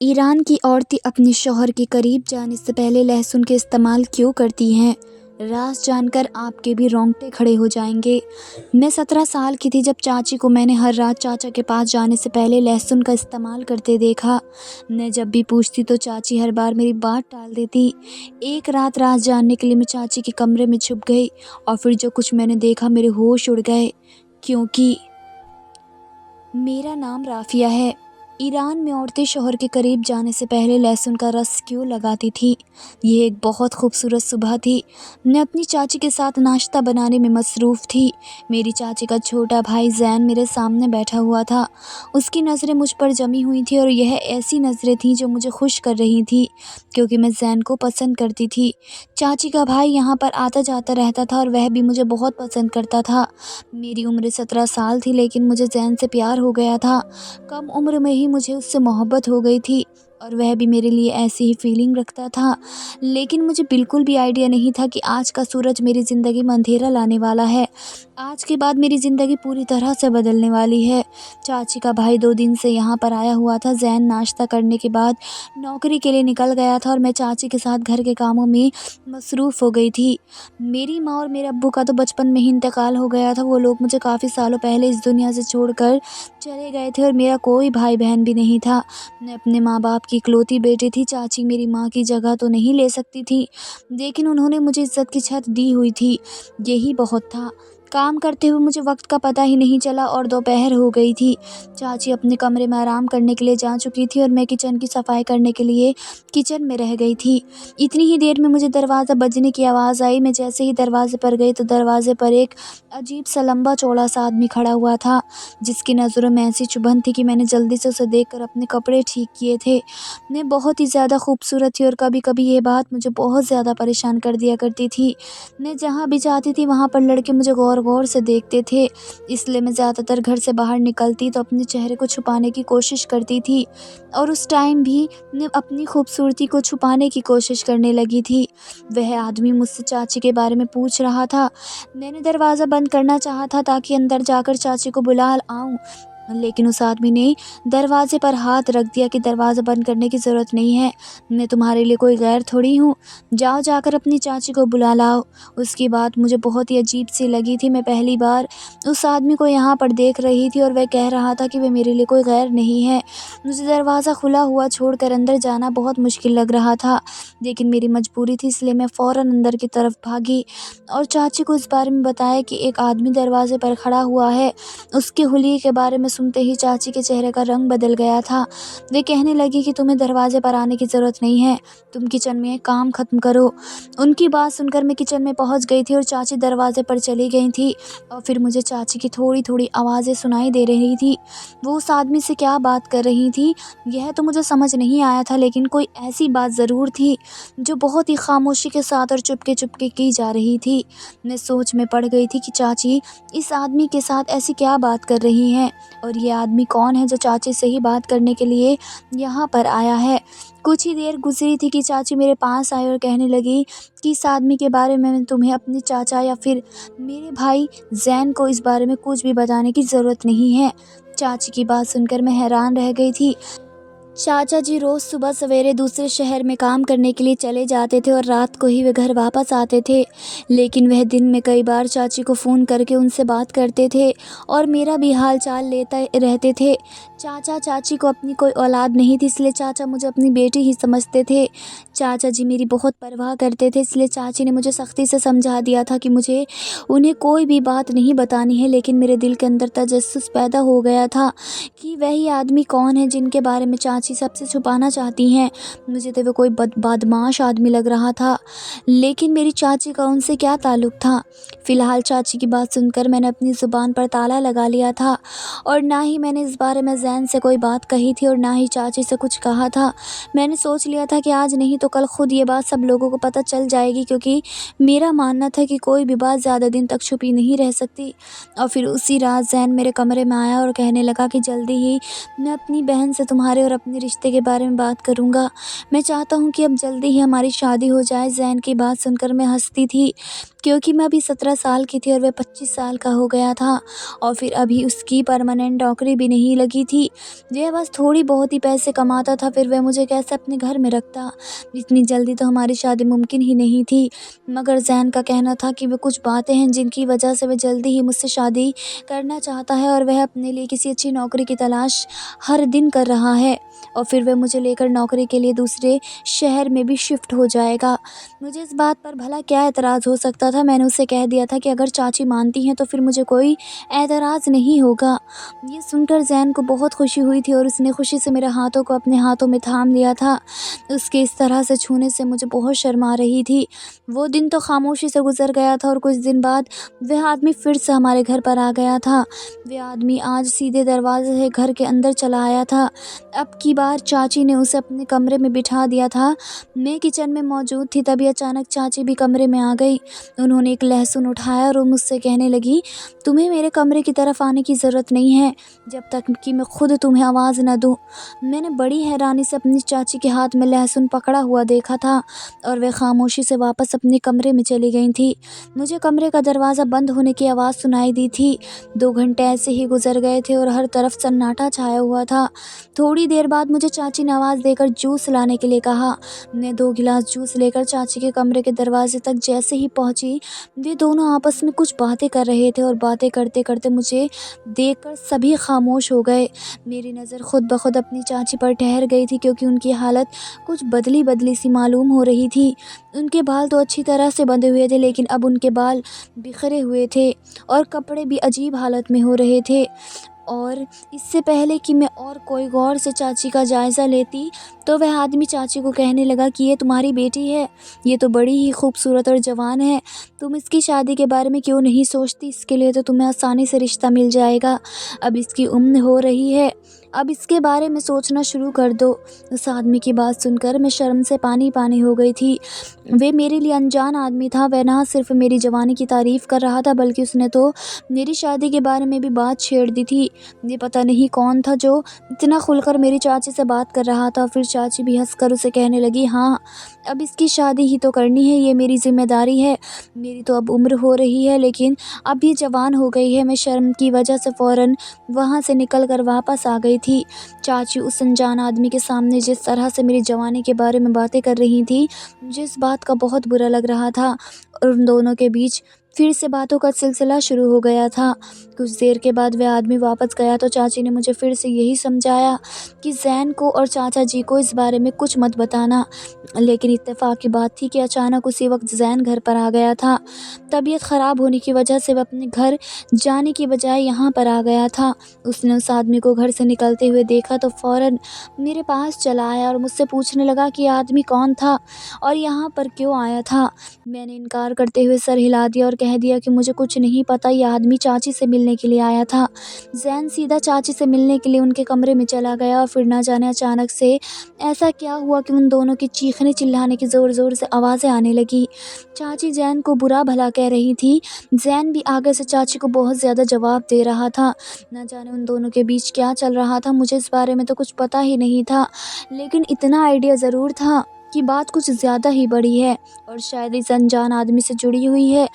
Iran की औरतें अपने शौहर के करीब जाने से पहले लहसुन के इस्तेमाल क्यों करती हैं? राज जानकर आपके भी रोंगटे खड़े हो जाएंगे। मैं 17 साल की थी जब चाची को मैंने हर रात चाचा के पास जाने से पहले लहसुन का इस्तेमाल करते देखा। मैं जब भी पूछती तो चाची हर बार मेरी बात टाल देती। एक रात राज जानने के लिए मैं चाची के कमरे में छुप गई और फिर जो कुछ मैंने देखा मेरे होश उड़ गए। क्योंकि मेरा नाम राफिया है। ईरान में औरतें शौहर के करीब जाने से पहले लहसुन का रस क्यों लगाती थी? ये एक बहुत खूबसूरत सुबह थी। मैं अपनी चाची के साथ नाश्ता बनाने में मसरूफ़ थी। मेरी चाची का छोटा भाई ज़ैन मेरे सामने बैठा हुआ था। उसकी नज़रें मुझ पर जमी हुई थी और यह ऐसी नज़रें थीं जो मुझे खुश कर रही थी, क्योंकि मैं ज़ैन को पसंद करती थी। चाची का भाई यहाँ पर आता जाता रहता था और वह भी मुझे बहुत पसंद करता था। मेरी उम्र 17 साल थी, लेकिन मुझे ज़ैन से प्यार हो गया था। कम उम्र में ही मुझे उससे मोहब्बत हो गई थी और वह भी मेरे लिए ऐसी ही फीलिंग रखता था। लेकिन मुझे बिल्कुल भी आइडिया नहीं था कि आज का सूरज मेरी ज़िंदगी में अंधेरा लाने वाला है। आज के बाद मेरी ज़िंदगी पूरी तरह से बदलने वाली है। चाची का भाई 2 दिन से यहाँ पर आया हुआ था। ज़ैन नाश्ता करने के बाद नौकरी के लिए निकल गया था और मैं चाची के साथ घर के कामों में मसरूफ़ हो गई थी। मेरी माँ और मेरे अब्बू का तो बचपन में ही इंतकाल हो गया था। वो लोग मुझे काफ़ी सालों पहले इस दुनिया से छोड़कर चले गए थे और मेरा कोई भाई बहन भी नहीं था। मैं अपने माँ-बाप की इकलौती बेटी थी। चाची मेरी माँ की जगह तो नहीं ले सकती थी, लेकिन उन्होंने मुझे इज़्ज़त की छत दी हुई थी। यही बहुत था। काम करते हुए मुझे वक़्त का पता ही नहीं चला और दोपहर हो गई थी। चाची अपने कमरे में आराम करने के लिए जा चुकी थी और मैं किचन की सफाई करने के लिए किचन में रह गई थी। इतनी ही देर में मुझे दरवाज़ा बजने की आवाज़ आई। मैं जैसे ही दरवाज़े पर गई तो दरवाज़े पर एक अजीब-सा लंबा-चौड़ा-सा आदमी खड़ा हुआ था, जिसकी नज़रों में ऐसी चुभन थी कि मैंने जल्दी से उसे देखकर अपने कपड़े ठीक किए थे। मैं बहुत ही ज़्यादा खूबसूरत थी और कभी-कभी ये बात मुझे बहुत ज़्यादा परेशान कर दिया करती थी। मैं जहाँ भी जाती थी वहाँ पर लड़के मुझे गौर-गौर से देखते थे, इसलिए मैं ज़्यादातर घर से बाहर निकलती तो अपने चेहरे को छुपाने की कोशिश करती थी और उस टाइम भी मैं अपनी खूबसूरती को छुपाने की कोशिश करने लगी थी। वह आदमी मुझसे चाची के बारे में पूछ रहा था। मैंने दरवाज़ा बंद करना चाहा था ताकि अंदर जाकर चाची को बुला आऊँ, लेकिन उस आदमी ने दरवाज़े पर हाथ रख दिया कि दरवाज़ा बंद करने की ज़रूरत नहीं है। मैं तुम्हारे लिए कोई गैर थोड़ी हूँ। जाओ जाकर अपनी चाची को बुला लाओ। उसकी बात मुझे बहुत ही अजीब-सी लगी थी। मैं पहली बार उस आदमी को यहाँ पर देख रही थी और वह कह रहा था कि वह मेरे लिए कोई गैर नहीं है। मुझे दरवाज़ा खुला हुआ छोड़कर अंदर जाना बहुत मुश्किल लग रहा था, लेकिन मेरी मजबूरी थी, इसलिए मैं फ़ौरन अंदर की तरफ भागी और चाची को इस बारे में बताया कि एक आदमी दरवाज़े पर खड़ा हुआ है। उसके हुलिये के बारे में सुनते ही चाची के चेहरे का रंग बदल गया था। वे कहने लगी कि तुम्हें दरवाज़े पर आने की ज़रूरत नहीं है, तुम किचन में काम ख़त्म करो। उनकी बात सुनकर मैं किचन में पहुँच गई थी और चाची दरवाज़े पर चली गई थी और फिर मुझे चाची की थोड़ी-थोड़ी आवाज़ें सुनाई दे रही थी। वो उस आदमी से क्या बात कर रही थी, यह तो मुझे समझ नहीं आया था, लेकिन कोई ऐसी बात ज़रूर थी जो बहुत ही खामोशी के साथ और चुपके-चुपके की जा रही थी। मैं सोच में पड़ गई थी कि चाची इस आदमी के साथ ऐसी क्या बात कर रही हैं और ये आदमी कौन है जो चाची से ही बात करने के लिए यहाँ पर आया है। कुछ ही देर गुज़री थी कि चाची मेरे पास आई और कहने लगी कि इस आदमी के बारे में तुम्हें अपने चाचा या फिर मेरे भाई ज़ैन को इस बारे में कुछ भी बताने की ज़रूरत नहीं है। चाची की बात सुनकर मैं हैरान रह गई थी। चाचा जी रोज़ सुबह सवेरे दूसरे शहर में काम करने के लिए चले जाते थे और रात को ही वे घर वापस आते थे, लेकिन वह दिन में कई बार चाची को फ़ोन करके उनसे बात करते थे और मेरा भी हाल चाल लेते रहते थे। चाचा चाची को अपनी कोई औलाद नहीं थी, इसलिए चाचा मुझे अपनी बेटी ही समझते थे। चाचा जी मेरी बहुत परवाह करते थे, इसलिए चाची ने मुझे सख्ती से समझा दिया था कि मुझे उन्हें कोई भी बात नहीं बतानी है, लेकिन मेरे दिल के अंदर तजस्सुस पैदा हो गया था कि वही आदमी कौन है जिनके बारे में चाची सबसे छुपाना चाहती हैं। मुझे तो वो कोई बदमाश आदमी लग रहा था, लेकिन मेरी चाची का उनसे क्या ताल्लुक़ था। फ़िलहाल चाची की बात सुनकर मैंने अपनी ज़ुबान पर ताला लगा लिया था और ना ही मैंने इस बारे में ज़ैन से कोई बात कही थी और ना ही चाची से कुछ कहा था। मैंने सोच लिया था कि आज नहीं तो कल खुद ये बात सब लोगों को पता चल जाएगी, क्योंकि मेरा मानना था कि कोई भी बात ज़्यादा दिन तक छुपी नहीं रह सकती। और फिर उसी रात ज़ैन मेरे कमरे में आया और कहने लगा कि जल्दी ही मैं अपनी बहन से तुम्हारे और अपने रिश्ते के बारे में बात करूँगा। मैं चाहता हूँ कि अब जल्दी ही हमारी शादी हो जाए। ज़ैन की बात सुनकर मैं हँसती थी, क्योंकि मैं अभी 17 साल की थी और वह 25 साल का हो गया था और फिर अभी उसकी परमानेंट नौकरी भी नहीं लगी थी। थी। वह बस थोड़ी बहुत ही पैसे कमाता था, फिर वह मुझे कैसे अपने घर में रखता। इतनी जल्दी तो हमारी शादी मुमकिन ही नहीं थी, मगर ज़ैन का कहना था कि वह कुछ बातें हैं जिनकी वजह से वह जल्दी ही मुझसे शादी करना चाहता है और वह अपने लिए किसी अच्छी नौकरी की तलाश हर दिन कर रहा है और फिर वह मुझे लेकर नौकरी के लिए दूसरे शहर में भी शिफ्ट हो जाएगा। मुझे इस बात पर भला क्या एतराज़ हो सकता था। मैंने उसे कह दिया था कि अगर चाची मानती हैं तो फिर मुझे कोई एतराज़ नहीं होगा। ये सुनकर ज़ैन को बहुत खुशी हुई थी और उसने खुशी से मेरे हाथों को अपने हाथों में थाम लिया था। उसके इस तरह से छूने से मुझे बहुत शर्म आ रही थी। वो दिन तो खामोशी से गुजर गया था और कुछ दिन बाद वह आदमी फिर से हमारे घर पर आ गया था। वह आदमी आज सीधे दरवाजे से घर के अंदर चला आया था। अब की बार चाची ने उसे अपने कमरे में बिठा दिया था। मैं किचन में मौजूद थी, तभी अचानक चाची भी कमरे में आ गई। उन्होंने एक लहसुन उठाया और मुझसे कहने लगी, तुम्हें मेरे कमरे की तरफ आने की ज़रूरत नहीं है जब तक कि मैं खुद तुम्हें आवाज़ न दूँ। मैंने बड़ी हैरानी से अपनी चाची के हाथ में लहसुन पकड़ा हुआ देखा था और वह खामोशी से वापस अपने कमरे में चली गई थी। मुझे कमरे का दरवाज़ा बंद होने की आवाज़ सुनाई दी थी। 2 घंटे ऐसे ही गुजर गए थे और हर तरफ सन्नाटा छाया हुआ था। थोड़ी देर बाद मुझे चाची ने आवाज़ देकर जूस लाने के लिए कहा। मैं 2 गिलास जूस लेकर चाची के कमरे के दरवाजे तक जैसे ही पहुंची, वे दोनों आपस में कुछ बातें कर रहे थे और बातें करते करते मुझे देखकर सभी खामोश हो गए। मेरी नज़र खुद ब खुद अपनी चाची पर ठहर गई थी क्योंकि उनकी हालत कुछ बदली बदली सी मालूम हो रही थी। उनके बाल तो अच्छी तरह से बंधे हुए थे, लेकिन अब उनके बाल बिखरे हुए थे और कपड़े भी अजीब हालत में हो रहे थे। और इससे पहले कि मैं और कोई गौर से चाची का जायज़ा लेती, तो वह आदमी चाची को कहने लगा कि ये तुम्हारी बेटी है, ये तो बड़ी ही खूबसूरत और जवान है, तुम इसकी शादी के बारे में क्यों नहीं सोचती? इसके लिए तो तुम्हें आसानी से रिश्ता मिल जाएगा। अब इसकी उम्र हो रही है, अब इसके बारे में सोचना शुरू कर दो। उस आदमी की बात सुनकर मैं शर्म से पानी पानी हो गई थी। वे मेरे लिए अनजान आदमी था। वह ना सिर्फ मेरी जवानी की तारीफ़ कर रहा था, बल्कि उसने तो मेरी शादी के बारे में भी बात छेड़ दी थी। ये पता नहीं कौन था जो इतना खुलकर मेरी चाची से बात कर रहा था। फिर चाची भी हंसकर उसे कहने लगी, हाँ, अब इसकी शादी ही तो करनी है, ये मेरी ज़िम्मेदारी है। मेरी तो अब उम्र हो रही है, लेकिन अब ये जवान हो गई है। मैं शर्म की वजह से फ़ौरन वहाँ से निकल कर वापस आ गई थी। चाची उस अनजान आदमी के सामने जिस तरह से मेरी जवानी के बारे में बातें कर रही थी, मुझे इस बात का बहुत बुरा लग रहा था और उन दोनों के बीच फिर से बातों का सिलसिला शुरू हो गया था। कुछ देर के बाद वह आदमी वापस गया तो चाची ने मुझे फिर से यही समझाया कि ज़ैन को और चाचा जी को इस बारे में कुछ मत बताना। लेकिन इत्तेफाक की बात थी कि अचानक उसी वक्त ज़ैन घर पर आ गया था। तबीयत ख़राब होने की वजह से वह अपने घर जाने की बजाय यहाँ पर आ गया था। उसने उस आदमी को घर से निकलते हुए देखा तो फ़ौरन मेरे पास चला आया और मुझसे पूछने लगा कि आदमी कौन था और यहाँ पर क्यों आया था। मैंने इनकार करते हुए सर हिला दिया और कह दिया कि मुझे कुछ नहीं पता, यह आदमी चाची से मिलने के लिए आया था। ज़ैन सीधा चाची से मिलने के लिए उनके कमरे में चला गया और फिर ना जाने अचानक से ऐसा क्या हुआ कि उन दोनों की चीखने चिल्लाने की ज़ोर ज़ोर से आवाज़ें आने लगी। चाची ज़ैन को बुरा भला कह रही थी, ज़ैन भी आगे से चाची को बहुत ज़्यादा जवाब दे रहा था। ना जाने उन दोनों के बीच क्या चल रहा था, मुझे इस बारे में तो कुछ पता ही नहीं था, लेकिन इतना आइडिया ज़रूर था कि बात कुछ ज़्यादा ही बड़ी है और शायद इस अनजान आदमी से जुड़ी हुई है।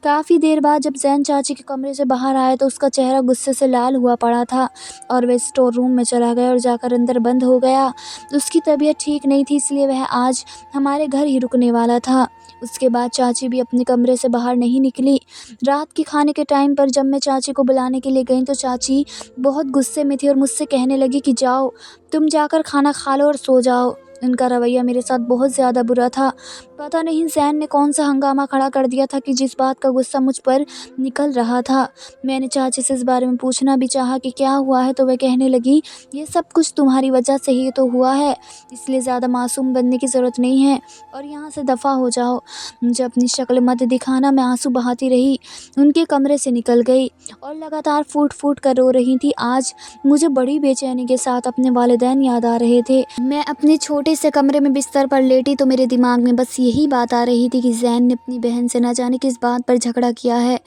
काफ़ी देर बाद जब ज़ैन चाची के कमरे से बाहर आया तो उसका चेहरा गुस्से से लाल हुआ पड़ा था और वह स्टोर रूम में चला गया और जाकर अंदर बंद हो गया। उसकी तबीयत ठीक नहीं थी, इसलिए वह आज हमारे घर ही रुकने वाला था। उसके बाद चाची भी अपने कमरे से बाहर नहीं निकली। रात के खाने के टाइम पर जब मैं चाची को बुलाने के लिए गई तो चाची बहुत गुस्से में थी और मुझसे कहने लगी कि जाओ, तुम जाकर खाना खा लो और सो जाओ। उनका रवैया मेरे साथ बहुत ज़्यादा बुरा था। पता नहीं ज़ैन ने कौन सा हंगामा खड़ा कर दिया था कि जिस बात का गुस्सा मुझ पर निकल रहा था। मैंने चाची से इस बारे में पूछना भी चाहा कि क्या हुआ है, तो वह कहने लगी, ये सब कुछ तुम्हारी वजह से ही तो हुआ है, इसलिए ज़्यादा मासूम बनने की ज़रूरत नहीं है और यहाँ से दफ़ा हो जाओ। मुझे अपनी शक्ल मत दिखाना। मैं आंसू बहाती रही, उनके कमरे से निकल गई और लगातार फूट फूट कर रो रही थी। आज मुझे बड़ी बेचैनी के साथ अपने वालिदैन याद आ रहे थे। मैं अपने छोटे से कमरे में बिस्तर पर लेटी तो मेरे दिमाग में बस यही बात आ रही थी कि ज़ैन ने अपनी बहन से न जाने किस बात पर झगड़ा किया है।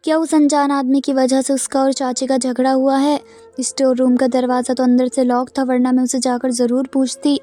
क्या उस अनजान आदमी की वजह से उसका और चाची का झगड़ा हुआ है? स्टोर रूम का दरवाज़ा तो अंदर से लॉक था, वरना मैं उसे जाकर ज़रूर पूछती।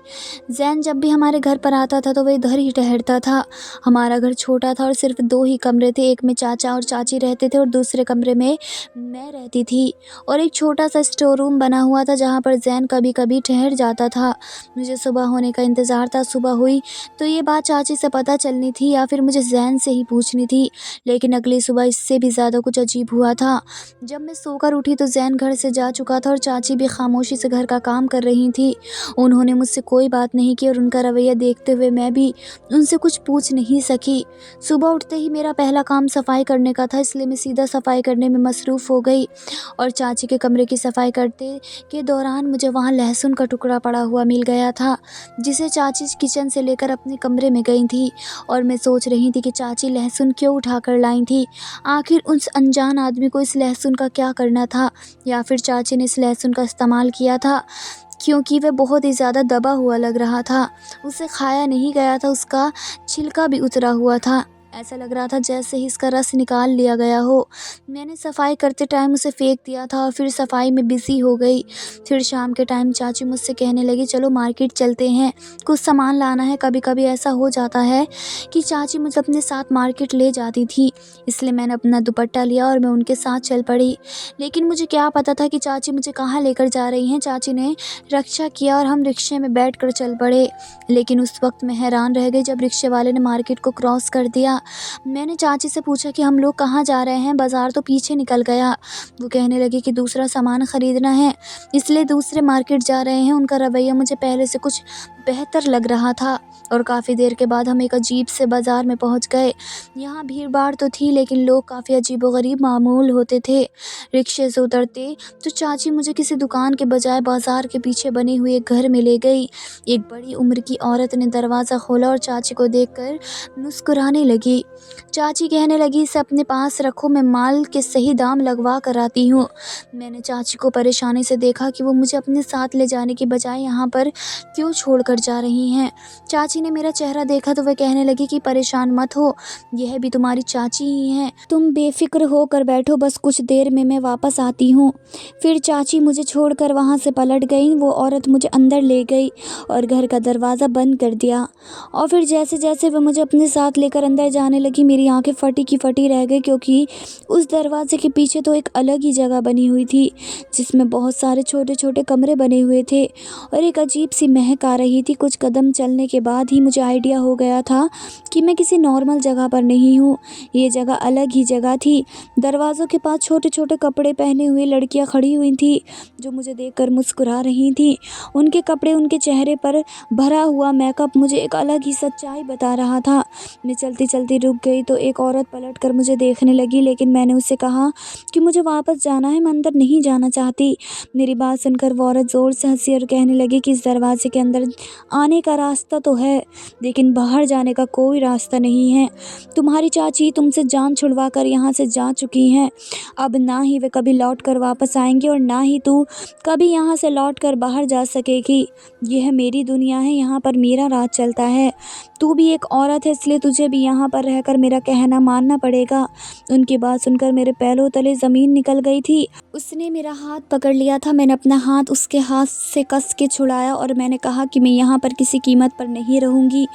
ज़ैन जब भी हमारे घर पर आता था तो वह इधर ही ठहरता था। हमारा घर छोटा था और सिर्फ 2 ही कमरे थे। एक में चाचा और चाची रहते थे और दूसरे कमरे में मैं रहती थी, और एक छोटा-सा स्टोर रूम बना हुआ था जहाँ पर ज़ैन कभी-कभी ठहर जाता था। मुझे सुबह होने का इंतज़ार था। सुबह हुई तो ये बात चाची से पता चलनी थी या फिर मुझे ज़ैन से ही पूछनी थी। लेकिन अगली सुबह इससे भी ज़्यादा कुछ अजीब हुआ था। जब मैं सोकर उठी तो ज़ैन घर से जा चुका था और चाची भी खामोशी से घर का काम कर रही थी। उन्होंने मुझसे कोई बात नहीं की और उनका रवैया देखते हुए मैं भी उनसे कुछ पूछ नहीं सकी। सुबह उठते ही मेरा पहला काम सफाई करने का था, इसलिए मैं सीधा सफाई करने में मसरूफ़ हो गई और चाची के कमरे की सफाई करते के दौरान मुझे वहाँ लहसुन का टुकड़ा पड़ा हुआ मिल गया था, जिसे चाची किचन से लेकर अपने कमरे में गई थी। और मैं सोच रही थी कि चाची लहसुन क्यों उठाकर लाई थी। आखिर उस अनजान आदमी को इस लहसुन का क्या करना था, या फिर चाची ने इस लहसुन का इस्तेमाल किया था क्योंकि वह बहुत ही ज़्यादा दबा हुआ लग रहा था। उसे खाया नहीं गया था, उसका छिलका भी उतरा हुआ था। ऐसा लग रहा था जैसे ही इसका रस निकाल लिया गया हो। मैंने सफाई करते टाइम उसे फेंक दिया था और फिर सफाई में बिज़ी हो गई। फिर शाम के टाइम चाची मुझसे कहने लगी, चलो मार्केट चलते हैं, कुछ सामान लाना है। कभी-कभी ऐसा हो जाता है कि चाची मुझे अपने साथ मार्केट ले जाती थी, इसलिए मैंने अपना दुपट्टा लिया और मैं उनके साथ चल पड़ी। लेकिन मुझे क्या पता था कि चाची मुझे कहाँ लेकर जा रही हैं। चाची ने रक्षा किया और हम रिक्शे में बैठकर चल पड़े। लेकिन उस वक्त मैं हैरान रह गई जब रिक्शे वाले ने मार्केट को क्रॉस कर दिया। मैंने चाची से पूछा कि हम लोग कहाँ जा रहे हैं, बाज़ार तो पीछे निकल गया। वो कहने लगी कि दूसरा सामान ख़रीदना है, इसलिए दूसरे मार्केट जा रहे हैं। उनका रवैया मुझे पहले से कुछ बेहतर लग रहा था और काफ़ी देर के बाद हम एक अजीब से बाज़ार में पहुंच गए। यहाँ भीड़-भाड़ तो थी, लेकिन लोग काफ़ी अजीबो-गरीब मामूल होते थे। रिक्शे से उतरते तो चाची मुझे किसी दुकान के बजाय बाज़ार के पीछे बने हुए एक घर में ले गई। एक बड़ी उम्र की औरत ने दरवाज़ा खोला और चाची को देखकर मुस्कुराने लगी। चाची कहने लगी, इसे अपने पास रखो, मैं माल के सही दाम लगवा कर आती हूँ। मैंने चाची को परेशानी से देखा कि वो मुझे अपने साथ ले जाने के बजाय यहाँ पर क्यों छोड़कर जा रही हैं। चाची ने मेरा चेहरा देखा तो वह कहने लगी कि परेशान मत हो, यह भी तुम्हारी चाची ही हैं, तुम बेफिक्र होकर बैठो, बस कुछ देर में मैं वापस आती हूँ। फिर चाची मुझे छोड़कर वहाँ से पलट गई। वो औरत मुझे अंदर ले गई और घर का दरवाज़ा बंद कर दिया। और फिर जैसे जैसे वह मुझे अपने साथ लेकर अंदर जाने लगी, मेरी आंखें फटी की फटी रह गई, क्योंकि उस दरवाजे के पीछे तो एक अलग ही जगह बनी हुई थी जिसमें बहुत सारे छोटे छोटे कमरे बने हुए थे और एक अजीब सी महक आ रही थी। कुछ कदम चलने के बाद ही मुझे आइडिया हो गया था कि मैं किसी नॉर्मल जगह पर नहीं हूँ, ये जगह अलग ही जगह थी। दरवाज़ों के पास छोटे छोटे कपड़े पहने हुई लड़कियाँ खड़ी हुई थी जो मुझे देखकर मुस्कुरा रही थी। उनके कपड़े, उनके चेहरे पर भरा हुआ मेकअप मुझे एक अलग ही सच्चाई बता रहा था। मैं चलती चलती रुक गई तो एक औरत पलटकर मुझे देखने लगी, लेकिन मैंने उससे कहा कि मुझे वापस जाना है, मैं अंदर नहीं जाना चाहती। मेरी बात सुनकर वो औरत ज़ोर से हंसी और कहने लगी कि इस दरवाजे के अंदर आने का रास्ता तो है, लेकिन बाहर जाने का कोई रास्ता नहीं है। तुम्हारी चाची तुमसे जान छुड़वा कर यहाँ से जा चुकी हैं। अब ना ही वे कभी लौट कर वापस आएंगे और ना ही तू कभी यहाँ से लौट कर बाहर जा सकेगी। यह मेरी दुनिया है, यहाँ पर मेरा राज चलता है। तू भी एक औरत है, इसलिए तुझे भी यहाँ पर रहकर मेरा कहना मानना पड़ेगा। उनकी बात सुनकर मेरे पैरों तले ज़मीन निकल गई थी। उसने मेरा हाथ पकड़ लिया था। मैंने अपना हाथ उसके हाथ से कस के छुड़ाया और मैंने कहा कि मैं यहाँ पर किसी कीमत पर नहीं रहूँगी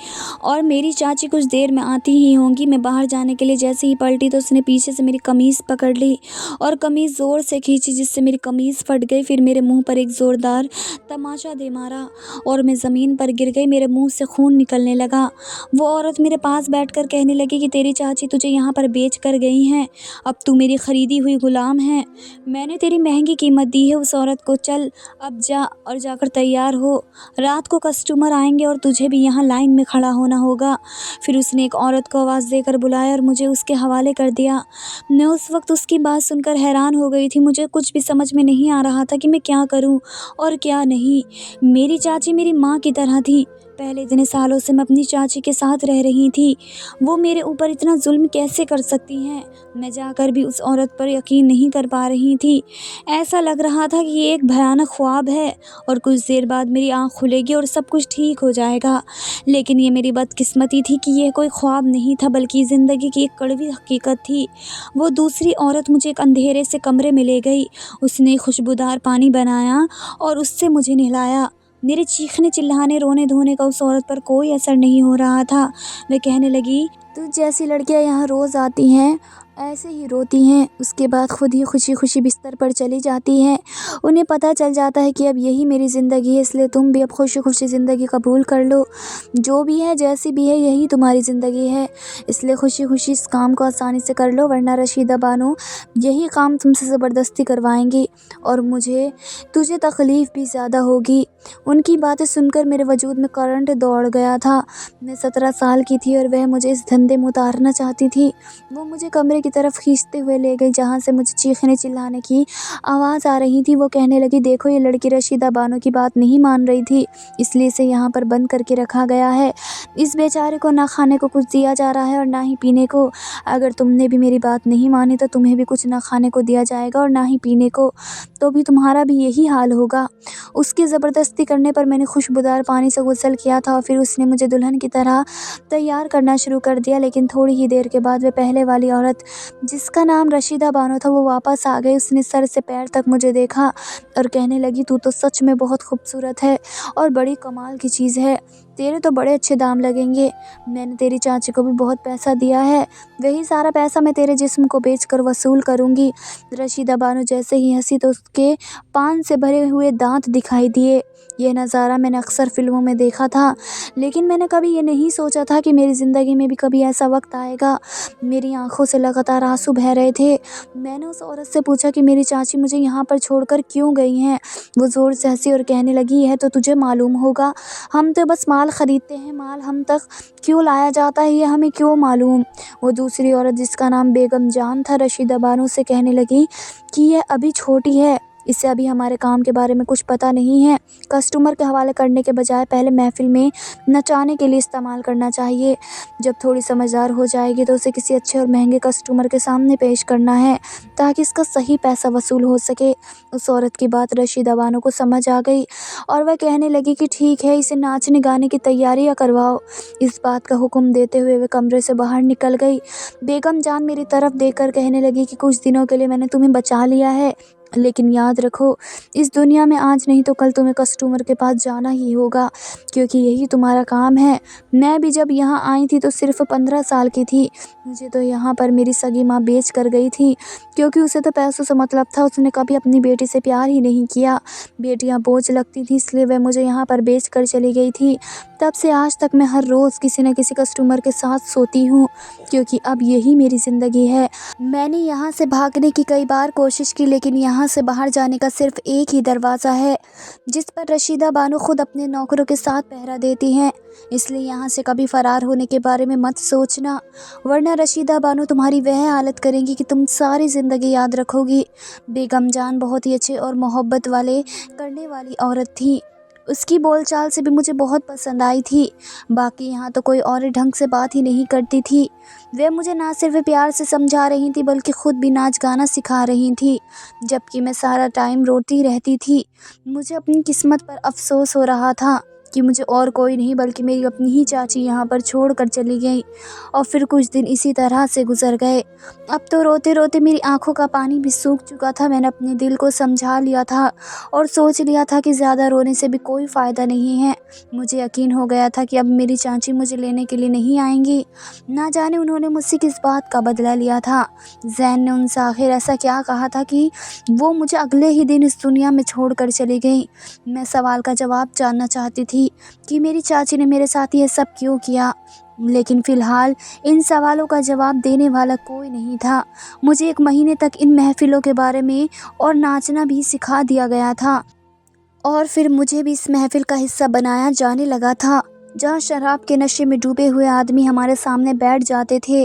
और मेरी चाची कुछ देर में आती ही होंगी। मैं बाहर जाने के लिए जैसे ही पलटी तो उसने पीछे से मेरी कमीज़ पकड़ ली और कमीज़ ज़ोर से खींची, जिससे मेरी कमीज़ फट गई। फिर मेरे मुँह पर एक ज़ोरदार तमाचा दे मारा और मैं ज़मीन पर गिर गई। मेरे मुँह से खून निकलने लगा। वो औरत मेरे पास बैठकर कहने लगी कि तेरी चाची तुझे यहाँ पर बेच कर गई हैं, अब तू मेरी ख़रीदी हुई ग़ुलाम है। मैंने तेरी महंगी कीमत दी है उस औरत को। चल अब जा और जाकर तैयार हो, रात को कस्टमर आएंगे और तुझे भी यहाँ लाइन में खड़ा होना होगा। फिर उसने एक औरत को आवाज़ देकर बुलाया और मुझे उसके हवाले कर दिया। मैं उस वक्त उसकी बात सुनकर हैरान हो गई थी। मुझे कुछ भी समझ में नहीं आ रहा था कि मैं क्या करूँ और क्या नहीं। मेरी चाची मेरी माँ की तरह थी, पहले इतने सालों से मैं अपनी चाची के साथ रह रही थी, वो मेरे ऊपर इतना जुल्म कैसे कर सकती हैं। मैं जाकर भी उस औरत पर यकीन नहीं कर पा रही थी। ऐसा लग रहा था कि ये एक भयानक ख्वाब है और कुछ देर बाद मेरी आँख खुलेगी और सब कुछ ठीक हो जाएगा। लेकिन ये मेरी बदकिस्मती थी कि यह कोई ख्वाब नहीं था, बल्कि ज़िंदगी की एक कड़वी हकीकत थी। वो दूसरी औरत मुझे एक अंधेरे से कमरे में ले गई। उसने खुशबूदार पानी बनाया और उससे मुझे नहलाया। मेरे चीखने चिल्लाने रोने धोने का उस औरत पर कोई असर नहीं हो रहा था। वह कहने लगी, तुझ जैसी लड़कियां यहाँ रोज़ आती हैं, ऐसे ही रोती हैं, उसके बाद खुद ही खुशी खुशी बिस्तर पर चली जाती हैं। उन्हें पता चल जाता है कि अब यही मेरी ज़िंदगी है, इसलिए तुम भी अब खुशी खुशी ज़िंदगी कबूल कर लो। जो भी है, जैसी भी है, यही तुम्हारी ज़िंदगी है, इसलिए खुशी खुशी इस काम को आसानी से कर लो, वरना रशीदा बानो यही काम तुमसे ज़बरदस्ती करवाएंगी और तुझे तकलीफ़ भी ज़्यादा होगी। उनकी बातें सुनकर मेरे वजूद में करंट दौड़ गया था। मैं 17 साल की थी और वह मुझे इस धंधे में उतारना चाहती थी। वो मुझे कमरे की तरफ खींचते हुए ले गई, जहाँ से मुझे चीखने चिल्लाने की आवाज़ आ रही थी। वो कहने लगी, देखो ये लड़की रशीदा बानो की बात नहीं मान रही थी, इसलिए इसे यहाँ पर बंद करके रखा गया है। इस बेचारे को ना खाने को कुछ दिया जा रहा है और ना ही पीने को। अगर तुमने भी मेरी बात नहीं मानी तो तुम्हें भी कुछ ना खाने को दिया जाएगा और ना ही पीने को, तो भी तुम्हारा भी यही हाल होगा। उसकी ज़बरदस्ती करने पर मैंने खुशबूदार पानी से गुस्ल किया था और फिर उसने मुझे दुल्हन की तरह तैयार करना शुरू कर दिया। लेकिन थोड़ी ही देर के बाद वह पहले वाली औरत, जिसका नाम रशीदा बानो था, वो वापस आ गई। उसने सर से पैर तक मुझे देखा और कहने लगी, तू तो सच में बहुत खूबसूरत है और बड़ी कमाल की चीज़ है, तेरे तो बड़े अच्छे दाम लगेंगे। मैंने तेरी चाची को भी बहुत पैसा दिया है, वही सारा पैसा मैं तेरे जिस्म को बेचकर वसूल करूँगी। रशीदा बानो जैसे ही हंसी तो उसके पान से भरे हुए दांत दिखाई दिए। यह नज़ारा मैंने अक्सर फ़िल्मों में देखा था, लेकिन मैंने कभी ये नहीं सोचा था कि मेरी ज़िंदगी में भी कभी ऐसा वक्त आएगा। मेरी आंखों से लगातार आंसू बह रहे थे। मैंने उस औरत से पूछा कि मेरी चाची मुझे यहाँ पर छोड़कर क्यों गई हैं। वो ज़ोर से हंसी और कहने लगी, यह तो तुझे मालूम होगा, हम तो बस माल ख़रीदते हैं, माल हम तक क्यों लाया जाता है ये हमें क्यों मालूम। वो दूसरी औरत, जिसका नाम बेगम जान था, रशीदा बानो से कहने लगी कि यह अभी छोटी है, इसे अभी हमारे काम के बारे में कुछ पता नहीं है। कस्टमर के हवाले करने के बजाय पहले महफ़िल में नचाने के लिए इस्तेमाल करना चाहिए। जब थोड़ी समझदार हो जाएगी तो उसे किसी अच्छे और महंगे कस्टमर के सामने पेश करना है, ताकि इसका सही पैसा वसूल हो सके। उस औरत की बात रशीदा बानो को समझ आ गई और वह कहने लगी कि ठीक है, इसे नाचने गाने की तैयारियां करवाओ। इस बात का हुक्म देते हुए वे कमरे से बाहर निकल गई। बेगम जान मेरी तरफ देखकर कहने लगी कि कुछ दिनों के लिए मैंने तुम्हें बचा लिया है, लेकिन याद रखो, इस दुनिया में आज नहीं तो कल तुम्हें कस्टमर के पास जाना ही होगा, क्योंकि यही तुम्हारा काम है। मैं भी जब यहाँ आई थी तो सिर्फ 15 साल की थी। मुझे तो यहाँ पर मेरी सगी माँ बेच कर गई थी, क्योंकि उसे तो पैसों से मतलब था। उसने कभी अपनी बेटी से प्यार ही नहीं किया। बेटियाँ बोझ लगती थी, इसलिए वह मुझे यहाँ पर बेच कर चली गई थी। तब से आज तक मैं हर रोज़ किसी न किसी कस्टमर के साथ सोती हूँ, क्योंकि अब यही मेरी ज़िंदगी है। मैंने यहाँ से भागने की कई बार कोशिश की, लेकिन यहाँ से बाहर जाने का सिर्फ एक ही दरवाज़ा है, जिस पर रशीदा बानो खुद अपने नौकरों के साथ पहरा देती हैं। इसलिए यहाँ से कभी फ़रार होने के बारे में मत सोचना, वरना रशीदा बानो तुम्हारी वह हालत करेंगी कि तुम सारी ज़िंदगी याद रखोगी। बेगम जान बहुत ही अच्छे और मोहब्बत वाले करने वाली औरत थी। उसकी बोलचाल से भी मुझे बहुत पसंद आई थी। बाकी यहाँ तो कोई और ढंग से बात ही नहीं करती थी। वे मुझे ना सिर्फ प्यार से समझा रही थी, बल्कि ख़ुद भी नाच गाना सिखा रही थी, जबकि मैं सारा टाइम रोती रहती थी। मुझे अपनी किस्मत पर अफसोस हो रहा था कि मुझे और कोई नहीं बल्कि मेरी अपनी ही चाची यहाँ पर छोड़ कर चली गई। और फिर कुछ दिन इसी तरह से गुजर गए। अब तो रोते रोते मेरी आंखों का पानी भी सूख चुका था। मैंने अपने दिल को समझा लिया था और सोच लिया था कि ज़्यादा रोने से भी कोई फ़ायदा नहीं है। मुझे यकीन हो गया था कि अब मेरी चाची मुझे लेने के लिए नहीं आएंगी। ना जाने उन्होंने मुझसे किस बात का बदला लिया था। जैन ने उनसे आखिर ऐसा क्या कहा था कि वो मुझे अगले ही दिन इस दुनिया में छोड़ कर चली गई। मैं सवाल का जवाब जानना चाहती थी कि मेरी चाची ने मेरे साथ ये सब क्यों किया, लेकिन फ़िलहाल इन सवालों का जवाब देने वाला कोई नहीं था। मुझे 1 महीने तक इन महफ़िलों के बारे में और नाचना भी सिखा दिया गया था और फिर मुझे भी इस महफ़िल का हिस्सा बनाया जाने लगा था। जहाँ शराब के नशे में डूबे हुए आदमी हमारे सामने बैठ जाते थे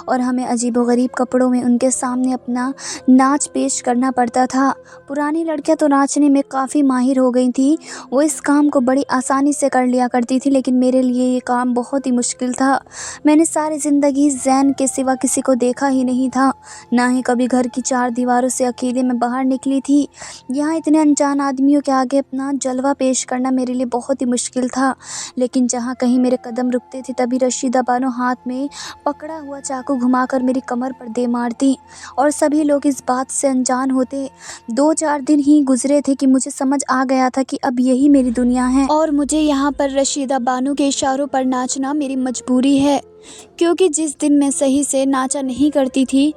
और हमें अजीबोगरीब कपड़ों में उनके सामने अपना नाच पेश करना पड़ता था। पुरानी लड़कियां तो नाचने में काफ़ी माहिर हो गई थीं, वो इस काम को बड़ी आसानी से कर लिया करती थी, लेकिन मेरे लिए ये काम बहुत ही मुश्किल था। मैंने सारी ज़िंदगी ज़ैन के सिवा किसी को देखा ही नहीं था, ना ही कभी घर की चार दीवारों से अकेले में बाहर निकली थी। यहाँ इतने अनजान आदमियों के आगे अपना जलवा पेश करना मेरे लिए बहुत ही मुश्किल था। लेकिन जहाँ कहीं मेरे कदम रुकते थे तभी रशीदा बानो हाथ में पकड़ा हुआ चाकू घुमाकर मेरी कमर पर दे मारती और सभी लोग इस बात से अनजान होते। 2-4 दिन ही गुजरे थे कि मुझे समझ आ गया था कि अब यही मेरी दुनिया है और मुझे यहाँ पर रशीदा बानो के इशारों पर नाचना मेरी मजबूरी है, क्योंकि जिस दिन मैं सही से नाचा नहीं करती थी,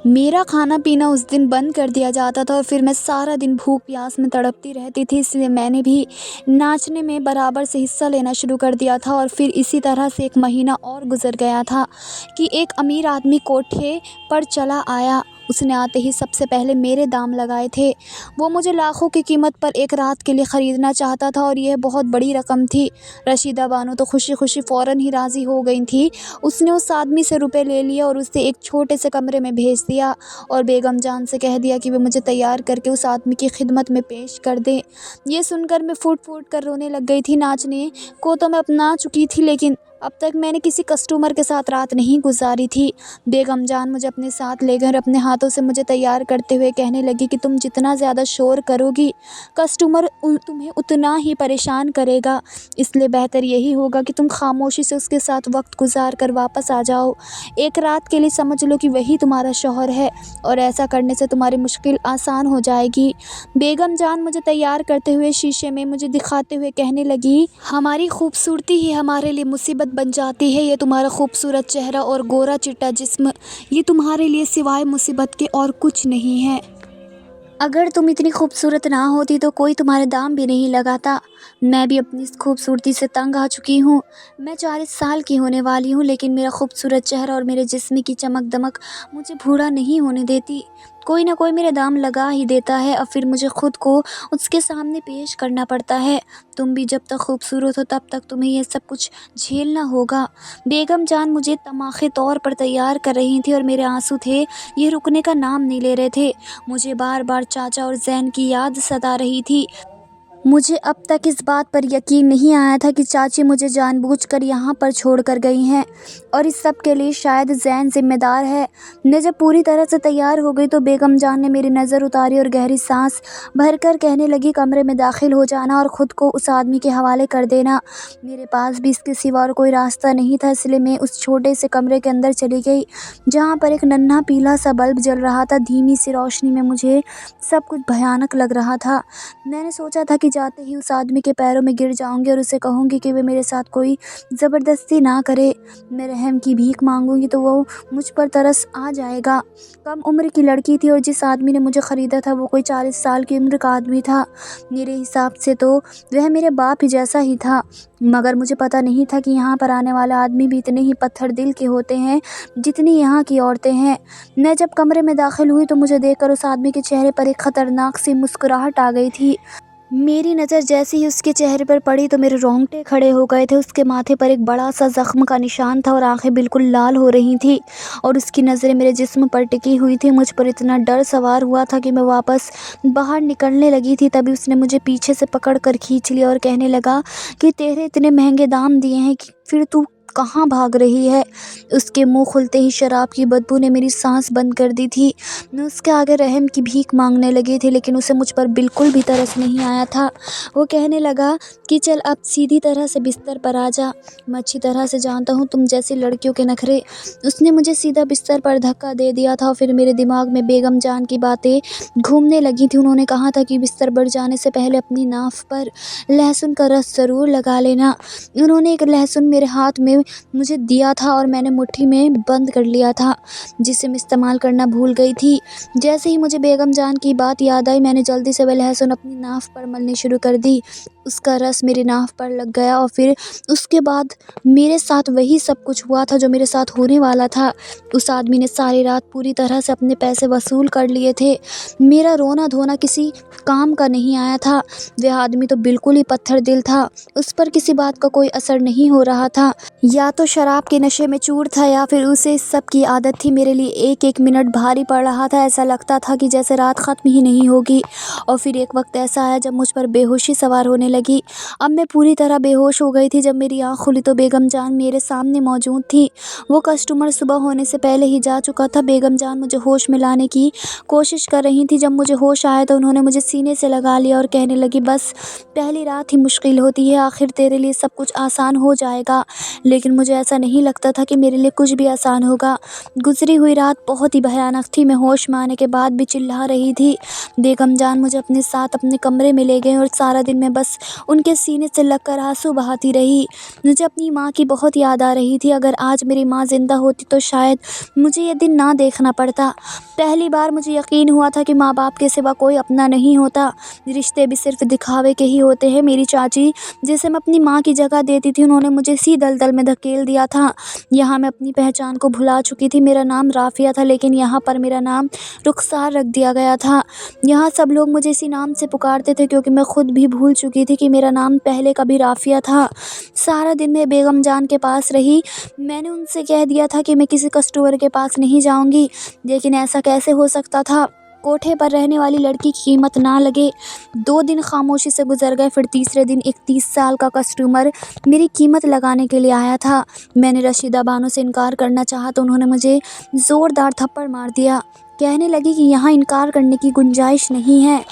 मेरा खाना पीना उस दिन बंद कर दिया जाता था और फिर मैं सारा दिन भूख प्यास में तड़पती रहती थी। इसलिए मैंने भी नाचने में बराबर से हिस्सा लेना शुरू कर दिया था और फिर इसी तरह से 1 महीना और गुजर गया था कि एक अमीर आदमी कोठे पर चला आया। उसने आते ही सबसे पहले मेरे दाम लगाए थे। वो मुझे लाखों की कीमत पर एक रात के लिए ख़रीदना चाहता था और यह बहुत बड़ी रकम थी। रशीदा बानो तो खुशी खुशी फ़ौरन ही राज़ी हो गई थी। उसने उस आदमी से रुपए ले लिए और उसे एक छोटे से कमरे में भेज दिया और बेगम जान से कह दिया कि वे मुझे तैयार करके उस आदमी की खिदमत में पेश कर दें। ये सुनकर मैं फूट फूट कर रोने लग गई थी। नाचने को तो मैं अपना चुकी थी, लेकिन अब तक मैंने किसी कस्टमर के साथ रात नहीं गुजारी थी। बेगम जान मुझे अपने साथ ले गए और अपने हाथों से मुझे तैयार करते हुए कहने लगी कि तुम जितना ज़्यादा शोर करोगी, कस्टमर तुम्हें उतना ही परेशान करेगा, इसलिए बेहतर यही होगा कि तुम खामोशी से उसके साथ वक्त गुजार कर वापस आ जाओ। एक रात के लिए समझ लो कि वही तुम्हारा शौहर है और ऐसा करने से तुम्हारी मुश्किल आसान हो जाएगी। बेगम जान मुझे तैयार करते हुए शीशे में मुझे दिखाते हुए कहने लगी, हमारी खूबसूरती ही हमारे लिए मुसीबत बन जाती है। ये तुम्हारा खूबसूरत चेहरा और गोरा चिट्टा जिस्म, ये तुम्हारे लिए सिवाय मुसीबत के और कुछ नहीं है। अगर तुम इतनी खूबसूरत ना होती तो कोई तुम्हारे दाम भी नहीं लगाता। मैं भी अपनी इस खूबसूरती से तंग आ चुकी हूँ। मैं 40 साल की होने वाली हूँ, लेकिन मेरा खूबसूरत चेहरा और मेरे जिस्म की चमक दमक मुझे बूढ़ा नहीं होने देती। कोई ना कोई मेरे दाम लगा ही देता है और फिर मुझे खुद को उसके सामने पेश करना पड़ता है। तुम भी जब तक खूबसूरत हो तब तक तुम्हें यह सब कुछ झेलना होगा। बेगम जान मुझे तमाखे तौर पर तैयार कर रही थी और मेरे आंसू थे, ये रुकने का नाम नहीं ले रहे थे। मुझे बार बार चाचा और ज़ैन की याद सता रही थी। मुझे अब तक इस बात पर यकीन नहीं आया था कि चाची मुझे जानबूझकर यहाँ पर छोड़कर गई हैं और इस सब के लिए शायद ज़ैन ज़िम्मेदार है। मैं जब पूरी तरह से तैयार हो गई तो बेगम जान ने मेरी नज़र उतारी और गहरी सांस भरकर कहने लगी, कमरे में दाखिल हो जाना और ख़ुद को उस आदमी के हवाले कर देना। मेरे पास भी इसके सिवा और कोई रास्ता नहीं था, इसलिए मैं उस छोटे से कमरे के अंदर चली गई जहाँ पर एक नन्हा पीला सा बल्ब जल रहा था। धीमी सी रोशनी में मुझे सब कुछ भयानक लग रहा था। मैंने सोचा था कि जाते ही उस आदमी के पैरों में गिर जाऊंगी और उसे कहूंगी कि वे मेरे साथ कोई ज़बरदस्ती ना करे। मैं रहम की भीख मांगूंगी तो वो मुझ पर तरस आ जाएगा। कम उम्र की लड़की थी और जिस आदमी ने मुझे ख़रीदा था वो कोई 40 साल की उम्र का आदमी था। मेरे हिसाब से तो वह मेरे बाप ही जैसा ही था, मगर मुझे पता नहीं था कि यहाँ पर आने वाला आदमी भी इतने ही पत्थर दिल के होते हैं जितनी यहाँ की औरतें हैं। मैं जब कमरे में दाखिल हुई तो मुझे देखकर उस आदमी के चेहरे पर एक ख़तरनाक सी मुस्कुराहट आ गई थी। मेरी नज़र जैसे ही उसके चेहरे पर पड़ी तो मेरे रोंगटे खड़े हो गए थे। उसके माथे पर एक बड़ा सा ज़ख्म का निशान था और आंखें बिल्कुल लाल हो रही थी और उसकी नज़रें मेरे जिस्म पर टिकी हुई थी। मुझ पर इतना डर सवार हुआ था कि मैं वापस बाहर निकलने लगी थी, तभी उसने मुझे पीछे से पकड़ कर खींच लिया और कहने लगा कि तेरे इतने महंगे दाम दिए हैं कि फिर तू कहाँ भाग रही है। उसके मुंह खुलते ही शराब की बदबू ने मेरी सांस बंद कर दी थी। मैं उसके आगे रहम की भीख मांगने लगी थी, लेकिन उसे मुझ पर बिल्कुल भी तरस नहीं आया था। वो कहने लगा कि चल अब सीधी तरह से बिस्तर पर आ जा, मैं अच्छी तरह से जानता हूँ तुम जैसी लड़कियों के नखरे। उसने मुझे सीधा बिस्तर पर धक्का दे दिया था और फिर मेरे दिमाग में बेगम जान की बातें घूमने लगी थी। उन्होंने कहा था कि बिस्तर पर जाने से पहले अपनी नाफ पर लहसुन का रस ज़रूर लगा लेना। उन्होंने एक लहसुन मेरे हाथ में मुझे दिया था और मैंने मुट्ठी में बंद कर लिया था, जिसे मैं इस्तेमाल करना भूल गई थी। जैसे ही मुझे बेगम जान की बात याद आई, मैंने जल्दी से वह लहसुन अपनी नाफ पर मलनी शुरू कर दी। उसका रस मेरी नाफ पर लग गया और फिर उसके बाद मेरे साथ वही सब कुछ हुआ था जो मेरे साथ होने वाला था। उस आदमी ने सारी रात पूरी तरह से अपने पैसे वसूल कर लिए थे। मेरा रोना धोना किसी काम का नहीं आया था। वह आदमी तो बिल्कुल ही पत्थर दिल था। उस पर किसी बात का कोई असर नहीं हो रहा था। या तो शराब के नशे में चूर था या फिर उसे इस सब की आदत थी। मेरे लिए एक एक मिनट भारी पड़ रहा था। ऐसा लगता था कि जैसे रात ख़त्म ही नहीं होगी। और फिर एक वक्त ऐसा आया जब मुझ पर बेहोशी सवार होने लगी। अब मैं पूरी तरह बेहोश हो गई थी। जब मेरी आँख खुली तो बेगम जान मेरे सामने मौजूद थी। वो कस्टमर सुबह होने से पहले ही जा चुका था। बेगम जान मुझे होश में लाने की कोशिश कर रही थी। जब मुझे होश आया तो उन्होंने मुझे सीने से लगा लिया और कहने लगी, बस पहली रात ही मुश्किल होती है, आखिर तेरे लिए सब कुछ आसान हो जाएगा। लेकिन मुझे ऐसा नहीं लगता था कि मेरे लिए कुछ भी आसान होगा। गुजरी हुई रात बहुत ही भयानक थी। मैं होश में आने के बाद भी चिल्ला रही थी। बेगम जान मुझे अपने साथ अपने कमरे में ले गए और सारा दिन मैं बस उनके सीने से लगकर आंसू बहाती रही। मुझे अपनी माँ की बहुत याद आ रही थी। अगर आज मेरी माँ ज़िंदा होती तो शायद मुझे ये दिन ना देखना पड़ता। पहली बार मुझे यकीन हुआ था कि माँ बाप के सिवा कोई अपना नहीं होता। रिश्ते भी सिर्फ दिखावे के ही होते हैं। मेरी चाची, जिसे मैं अपनी माँ की जगह देती थी, उन्होंने मुझे इसी दलदल में धकेल दिया था। यहाँ मैं अपनी पहचान को भुला चुकी थी। मेरा नाम राफ़िया था, लेकिन यहाँ पर मेरा नाम रुखसार रख दिया गया था। यहाँ सब लोग मुझे इसी नाम से पुकारते थे क्योंकि मैं खुद भी भूल चुकी थी कि मेरा नाम पहले कभी राफ़िया था। सारा दिन मैं बेगम जान के पास रही। मैंने उनसे कह दिया था कि मैं किसी कस्टमर के पास नहीं जाऊँगी, लेकिन ऐसा कैसे हो सकता था? कोठे पर रहने वाली लड़की की कीमत ना लगे। 2 दिन खामोशी से गुजर गए। फिर तीसरे दिन एक 30 साल का कस्टमर मेरी कीमत लगाने के लिए आया था। मैंने रशीदा बानो से इनकार करना चाहा तो उन्होंने मुझे ज़ोरदार थप्पड़ मार दिया। कहने लगी कि यहाँ इनकार करने की गुंजाइश नहीं है।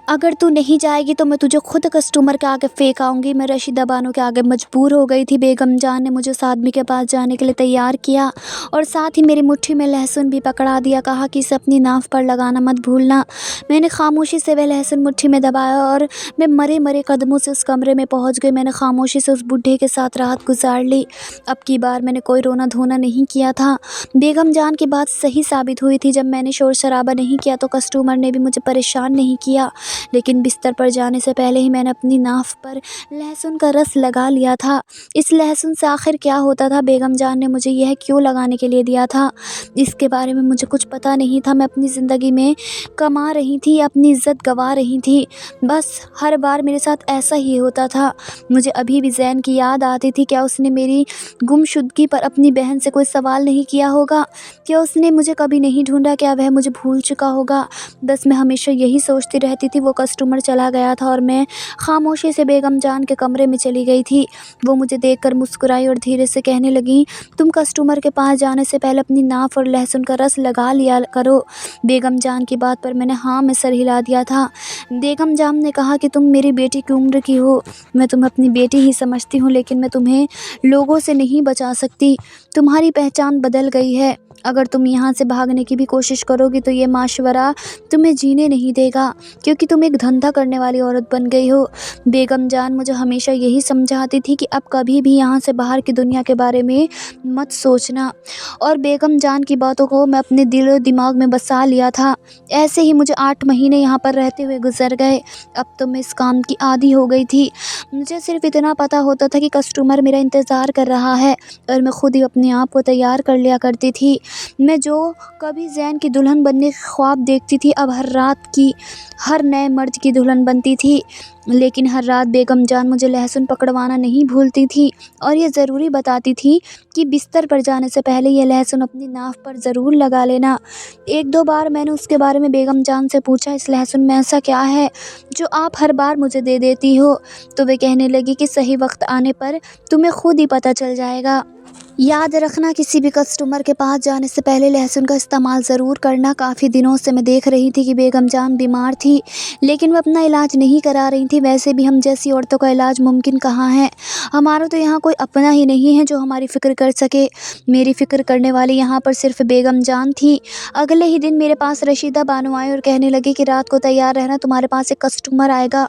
अगर तू नहीं जाएगी तो मैं तुझे खुद कस्टमर के आगे फेंक आऊँगी। मैं रशीदा बानो के आगे मजबूर हो गई थी। बेगम जान ने मुझे उस आदमी के पास जाने के लिए तैयार किया और साथ ही मेरी मुट्ठी में लहसुन भी पकड़ा दिया। कहा कि इसे अपनी नाव पर लगाना मत भूलना। मैंने खामोशी से वह लहसुन मुट्ठी में दबाया और मैं मरे मरे कदमों से उस कमरे में पहुँच गई। मैंने खामोशी से उस बूढ़े के साथ रात गुजार ली। अब की बार मैंने कोई रोना धोना नहीं किया था। बेगम जान की बात सही साबित हुई थी। जब मैंने शोर शराबा नहीं किया तो कस्टमर ने भी मुझे परेशान नहीं किया। लेकिन बिस्तर पर जाने से पहले ही मैंने अपनी नाफ पर लहसुन का रस लगा लिया था। इस लहसुन से आखिर क्या होता था? बेगम जान ने मुझे यह क्यों लगाने के लिए दिया था? इसके बारे में मुझे कुछ पता नहीं था। मैं अपनी ज़िंदगी में कमा रही थी, अपनी इज़्ज़त गंवा रही थी। बस हर बार मेरे साथ ऐसा ही होता था। मुझे अभी भी ज़ैन की याद आती थी। क्या उसने मेरी गुमशुदगी पर अपनी बहन से कोई सवाल नहीं किया होगा? क्या उसने मुझे कभी नहीं ढूंढा? क्या वह मुझे भूल चुका होगा? बस मैं हमेशा यही सोचती रहती थी। वो कस्टमर चला गया था और मैं खामोशी से बेगम जान के कमरे में चली गई थी। वो मुझे देखकर मुस्कुराई और धीरे से कहने लगी, तुम कस्टमर के पास जाने से पहले अपनी नाफ और लहसुन का रस लगा लिया करो। बेगम जान की बात पर मैंने हाँ में सर हिला दिया था। बेगम जान ने कहा कि तुम मेरी बेटी की उम्र की हो। मैं तुम्हें अपनी बेटी ही समझती हूँ, लेकिन मैं तुम्हें लोगों से नहीं बचा सकती। तुम्हारी पहचान बदल गई है। अगर तुम यहाँ से भागने की भी कोशिश करोगी तो ये माशवरा तुम्हें जीने नहीं देगा, क्योंकि तुम एक धंधा करने वाली औरत बन गई हो। बेगम जान मुझे हमेशा यही समझाती थी कि अब कभी भी यहाँ से बाहर की दुनिया के बारे में मत सोचना। और बेगम जान की बातों को मैं अपने दिल और दिमाग में बसा लिया था। ऐसे ही मुझे 8 महीने यहाँ पर रहते हुए गुजर गए। अब तो मैं इस काम की आदी हो गई थी। मुझे सिर्फ इतना पता होता था कि कस्टमर मेरा इंतज़ार कर रहा है और मैं खुद ही अपने आप को तैयार कर लिया करती थी। मैं जो कभी ज़ैन की दुल्हन बनने के ख्वाब देखती थी, अब हर रात की हर नए मर्द की दुल्हन बनती थी। लेकिन हर रात बेगम जान मुझे लहसुन पकड़वाना नहीं भूलती थी और ये ज़रूरी बताती थी कि बिस्तर पर जाने से पहले ये लहसुन अपनी नाफ पर ज़रूर लगा लेना। 1-2 बार मैंने उसके बारे में बेगम जान से पूछा, इस लहसुन में ऐसा क्या है जो आप हर बार मुझे दे देती हो? तो वे कहने लगी कि सही वक्त आने पर तुम्हें खुद ही पता चल जाएगा। याद रखना, किसी भी कस्टमर के पास जाने से पहले लहसुन का इस्तेमाल ज़रूर करना। काफ़ी दिनों से मैं देख रही थी कि बेगम जान बीमार थी, लेकिन वो अपना इलाज नहीं करा रही थी। वैसे भी हम जैसी औरतों का इलाज मुमकिन कहाँ है। हमारा तो यहाँ कोई अपना ही नहीं है जो हमारी फ़िक्र कर सके। मेरी फ़िक्र करने वाली यहाँ पर सिर्फ बेगम जान थी। अगले ही दिन मेरे पास रशीदा बानो आई और कहने लगी कि रात को तैयार रहना, तुम्हारे पास एक कस्टमर आएगा।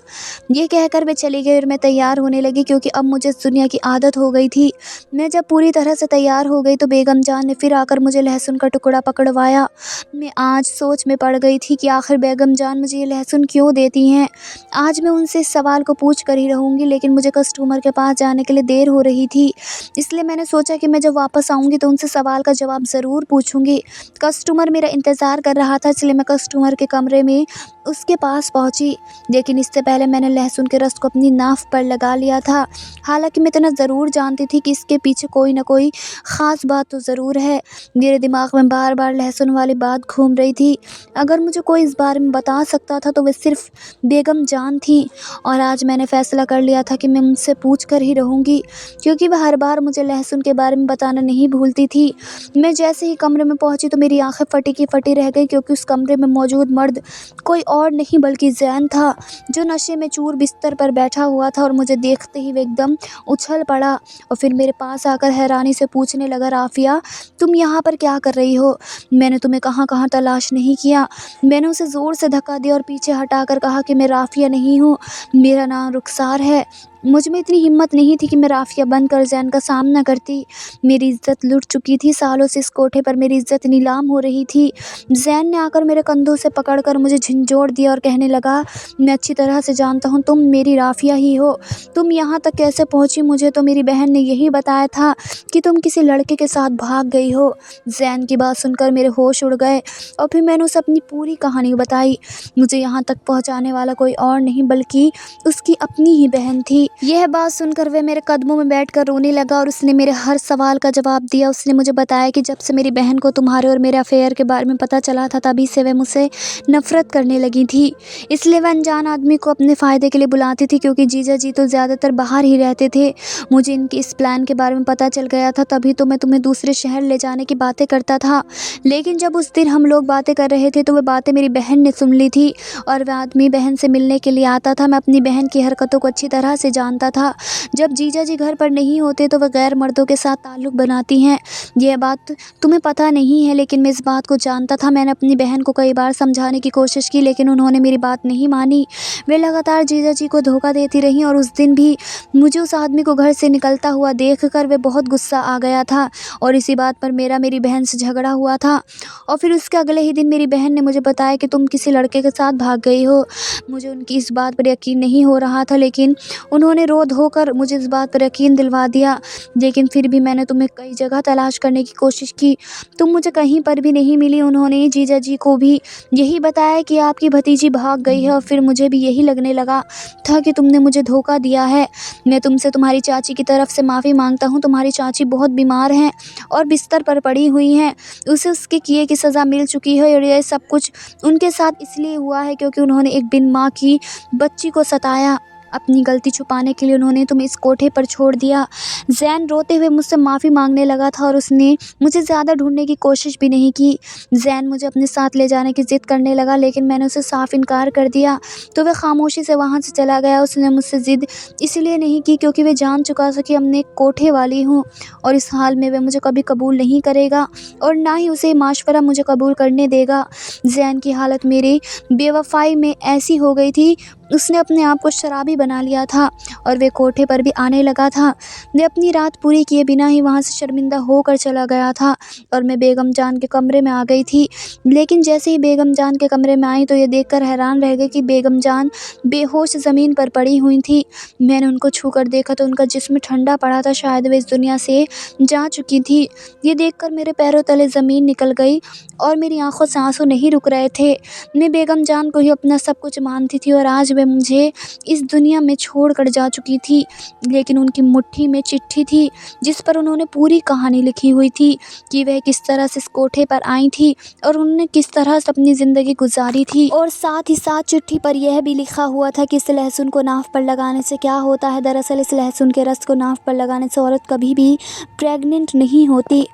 ये कहकर वे चली गई और मैं तैयार होने लगी, क्योंकि अब मुझे इस दुनिया की आदत हो गई थी। मैं जब पूरी तरह से तैयार हो गई तो बेगम जान ने फिर आकर मुझे लहसुन का टुकड़ा पकड़वाया। मैं आज सोच में पड़ गई थी कि आखिर बेगम जान मुझे ये लहसुन क्यों देती हैं। आज मैं उनसे इस सवाल को पूछ कर ही रहूँगी, लेकिन मुझे कस्टमर के पास जाने के लिए देर हो रही थी। इसलिए मैंने सोचा कि मैं जब वापस आऊँगी तो उनसे सवाल का जवाब ज़रूर पूछूँगी। कस्टमर मेरा इंतज़ार कर रहा था, इसलिए मैं कस्टमर के कमरे में उसके पास पहुँची। लेकिन इससे पहले मैंने लहसुन के रस को अपनी नाक पर लगा लिया था। हालाँकि मैं इतना ज़रूर जानती थी कि इसके पीछे कोई ना कोई ख़ास बात तो ज़रूर है। मेरे दिमाग में बार-बार लहसुन वाली बात घूम रही थी। अगर मुझे कोई इस बारे में बता सकता था तो वह सिर्फ़ बेगम जान थी। और आज मैंने फ़ैसला कर लिया था कि मैं उनसे पूछ कर ही रहूँगी, क्योंकि वह हर बार मुझे लहसुन के बारे में बताना नहीं भूलती थी। मैं जैसे ही कमरे में पहुँची तो मेरी आँखें फटी की फटी रह गई, क्योंकि उस कमरे में मौजूद मर्द कोई और नहीं बल्कि ज़ैन था, जो नशे में चूर बिस्तर पर बैठा हुआ था। और मुझे देखते ही वह एकदम उछल पड़ा और फिर मेरे पास आकर हैरानी से पूछने लगा, राफ़िया, तुम यहाँ पर क्या कर रही हो? मैंने तुम्हें कहाँ-कहाँ तलाश नहीं किया। मैंने उसे ज़ोर से धक्का दिया और पीछे हटाकर कहा कि मैं राफ़िया नहीं हूँ, मेरा नाम रुखसार है। मुझ में इतनी हिम्मत नहीं थी कि मैं राफ़िया बनकर ज़ैन का सामना करती। मेरी इज़्ज़त लुट चुकी थी। सालों से इस कोठे पर मेरी इज़्ज़त नीलाम हो रही थी। ज़ैन ने आकर मेरे कंधों से पकड़कर मुझे झंझोड़ दिया और कहने लगा, मैं अच्छी तरह से जानता हूँ तुम मेरी राफ़िया ही हो। तुम यहाँ तक कैसे पहुँची? मुझे तो मेरी बहन ने यही बताया था कि तुम किसी लड़के के साथ भाग गई हो। ज़ैन की बात सुनकर मेरे होश उड़ गए और फिर मैंने उसे अपनी पूरी कहानी बताई। मुझे यहाँ तक पहुँचाने वाला कोई और नहीं बल्कि उसकी अपनी ही बहन थी। यह बात सुनकर वह मेरे कदमों में बैठकर रोने लगा और उसने मेरे हर सवाल का जवाब दिया। उसने मुझे बताया कि जब से मेरी बहन को तुम्हारे और मेरे अफेयर के बारे में पता चला था, तभी से वह मुझसे नफ़रत करने लगी थी। इसलिए वह अनजान आदमी को अपने फ़ायदे के लिए बुलाती थी, क्योंकि जीजा जी तो ज़्यादातर बाहर ही रहते थे। मुझे इनके इस प्लान के बारे में पता चल गया था, तभी तो मैं तुम्हें दूसरे शहर ले जाने की बातें करता था। लेकिन जब उस दिन हम लोग बातें कर रहे थे तो वह बातें मेरी बहन ने सुन ली थी और वह आदमी बहन से मिलने के लिए आता था। मैं अपनी बहन की हरकतों को अच्छी तरह से जानता था। जब जीजा जी घर पर नहीं होते तो वह गैर मर्दों के साथ ताल्लुक़ बनाती हैं। यह बात तुम्हें पता नहीं है, लेकिन मैं इस बात को जानता था। मैंने अपनी बहन को कई बार समझाने की कोशिश की, लेकिन उन्होंने मेरी बात नहीं मानी। वे लगातार जीजा जी को धोखा देती रहीं और उस दिन भी मुझे उस आदमी को घर से निकलता हुआ देखकर वे बहुत गुस्सा आ गया था और इसी बात पर मेरी बहन से झगड़ा हुआ था। और फिर उसके अगले ही दिन मेरी बहन ने मुझे बताया कि तुम किसी लड़के के साथ भाग गई हो। मुझे उनकी इस बात पर यकीन नहीं हो रहा था, लेकिन उन्होंने रो धोकर मुझे इस बात पर यकीन दिलवा दिया। लेकिन फिर भी मैंने तुम्हें कई जगह तलाश करने की कोशिश की, तुम मुझे कहीं पर भी नहीं मिली। उन्होंने जीजा जी को भी यही बताया कि आपकी भतीजी भाग गई है और फिर मुझे भी यही लगने लगा था कि तुमने मुझे धोखा दिया है। मैं तुमसे तुम्हारी चाची की तरफ से माफ़ी मांगता हूँ। तुम्हारी चाची बहुत बीमार हैं और बिस्तर पर पड़ी हुई हैं। उसे उसके किए की सज़ा मिल चुकी है और यह सब कुछ उनके साथ इसलिए हुआ है क्योंकि उन्होंने एक बिन माँ की बच्ची को सताया। अपनी गलती छुपाने के लिए उन्होंने तुम्हें इस कोठे पर छोड़ दिया। ज़ैन रोते हुए मुझसे माफ़ी मांगने लगा था और उसने मुझे ज़्यादा ढूंढने की कोशिश भी नहीं की। ज़ैन मुझे अपने साथ ले जाने की ज़िद करने लगा, लेकिन मैंने उसे साफ इनकार कर दिया तो वह खामोशी से वहाँ से चला गया। उसने मुझसे ज़िद इसलिए नहीं की क्योंकि वह जान चुका था कि हमने एक कोठे वाली हूँ और इस हाल में वह मुझे कभी कबूल नहीं करेगा और ना ही उसे माशवरा मुझे कबूल करने देगा। ज़ैन की हालत मेरी बेवफाई में ऐसी हो गई थी, उसने अपने आप को शराबी बना लिया था और वे कोठे पर भी आने लगा था। मैं अपनी रात पूरी किए बिना ही वहाँ से शर्मिंदा होकर चला गया था और मैं बेगम जान के कमरे में आ गई थी। लेकिन जैसे ही बेगम जान के कमरे में आई तो ये देखकर हैरान रह गई कि बेगम जान बेहोश ज़मीन पर पड़ी हुई थी। मैंने उनको छूकर देखा तो उनका जिस्म ठंडा पड़ा था, शायद वे इस दुनिया से जा चुकी थी। ये देखकर मेरे पैरों तले ज़मीन निकल गई और मेरी आंखों से आंसू नहीं रुक रहे थे। मैं बेगम जान को ही अपना सब कुछ मानती थी और आज वे मुझे इस दुनिया में छोड़कर जा चुकी थी, लेकिन उनकी मुट्ठी में चिट्ठी थी जिस पर उन्होंने पूरी कहानी लिखी हुई थी कि वह किस तरह से इस कोठे पर आई थी और उन्होंने किस तरह से अपनी ज़िंदगी गुजारी थी। और साथ ही साथ चिट्ठी पर यह भी लिखा हुआ था कि इस लहसुन को नाव पर लगाने से क्या होता है। दरअसल इस लहसुन के रस को नाव पर लगाने से औरत कभी भी प्रेग्नेंट नहीं होती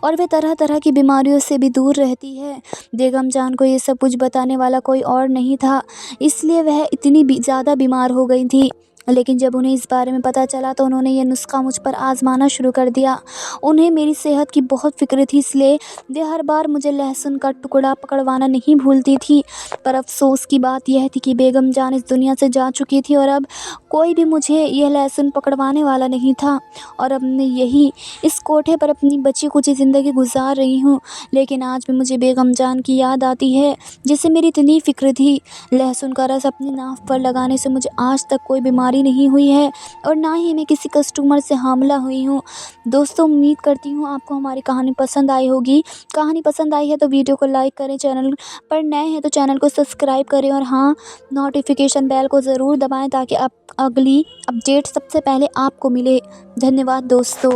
और वे तरह तरह की बीमारियों से भी दूर रहती है। बेगम जान को ये सब कुछ बताने वाला कोई और नहीं था, इसलिए वह इतनी ज़्यादा बीमार हो गई थी। लेकिन जब उन्हें इस बारे में पता चला तो उन्होंने ये नुस्खा मुझ पर आज़माना शुरू कर दिया। उन्हें मेरी सेहत की बहुत फ़िक्र थी, इसलिए वे हर बार मुझे लहसुन का टुकड़ा पकड़वाना नहीं भूलती थी। पर अफ़सोस की बात यह थी कि बेगम जान इस दुनिया से जा चुकी थी और अब कोई भी मुझे यह लहसुन पकड़वाने वाला नहीं था और अब मैं यही इस कोठे पर अपनी बची कुची ज़िंदगी गुजार रही हूँ। लेकिन आज भी मुझे बेगम जान की याद आती है जिसे मेरी इतनी फ़िक्र थी। लहसुन का रस अपनी नाव पर लगाने से मुझे आज तक कोई बीमारी नहीं हुई है और ना ही मैं किसी कस्टमर से हामला हुई हूँ। दोस्तों, उम्मीद करती हूँ आपको हमारी कहानी पसंद आई होगी। कहानी पसंद आई है तो वीडियो को लाइक करें, चैनल पर नए हैं तो चैनल को सब्सक्राइब करें और हाँ, नोटिफिकेशन बेल को ज़रूर दबाएं ताकि आप अगली अपडेट सबसे पहले आपको मिले। धन्यवाद दोस्तों।